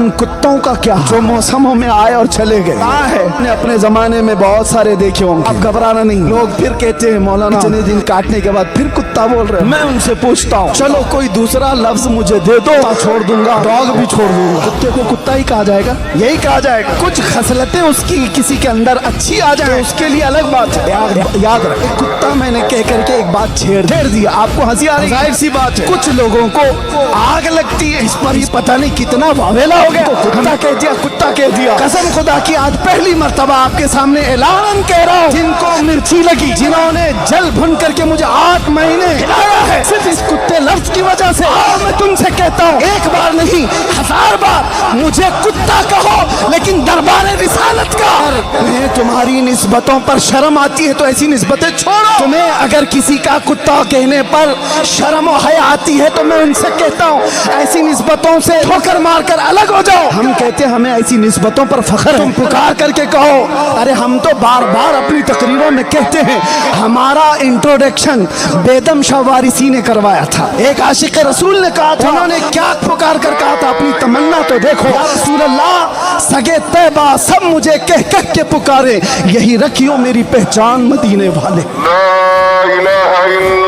उन कुत्तों का क्या, जो मौसमों में आए और चले गए। कहा है ने अपने जमाने में बहुत सारे देखे होंगे। अब घबराना नहीं। लोग फिर कहते हैं मौलाना इतने दिन काटने के बाद फिर कुत्ता बोल रहे हैं। मैं उनसे पूछता हूँ चलो कोई दूसरा लफ्ज मुझे दे दो, छोड़ दूंगा, डॉग भी छोड़ दूंगा। कुत्ते को कुत्ता ही कहा जाएगा, यही कहा जाएगा। कुछ खसलतें उसकी किसी के अंदर अच्छी आ जाए उसके लिए अलग बात है। याद रखें, कुत्ता मैंने कह करके एक बात छेड़ दिया, आपको हंसी आ रही, जाहिर सी बात है। कुछ लोगों को आग लगती है इस पर, ही पता नहीं कितना वावेला हो गया। कुत्ता कह दिया, कुत्ता कह दिया। कसम खुदा की आज पहली मर्तबा आपके सामने ऐलान कह रहा हूँ, जिनको मिर्ची लगी, जिन्होंने जल भुन करके मुझे 8 महीने खिलाया है सिर्फ इस कुत्ते लफ्ज की वजह से, मैं तुमसे कहता हूँ एक बार नहीं 1000 बार मुझे कुत्ता कहो, लेकिन दरबार रिसालत का तुम्हें तुम्हारी निस्बतों पर शर्म आती है तो ऐसी निस्बतें छोड़ो। तुम्हें अगर किसी का कुत्ता कहने पर शर्म और हया आती है तो मैं उनसे कहता हूँ ऐसी निस्बतों से ठोकर मार कर अलग हो जाओ। हम कहते हैं हमें ऐसी निस्बतों पर फख्र है। तुम पुकार करके कहो, अरे हम तो बार बार अपनी तकरीरों में कहते हैं, हमारा इंट्रोडक्शन बेदम शाह वारिसी ने करवाया था। एक आशिक रसूल ने कहा था, उन्होंने क्या पुकार कर कहा था, अपनी तमन्ना तो देखो, या रसूल अल्लाह सगे तैबा सब मुझे कह कह के पुकारे, यही रखियो मेरी पहचान मदीने वाले। ला इलाहा इल्लल्लाह।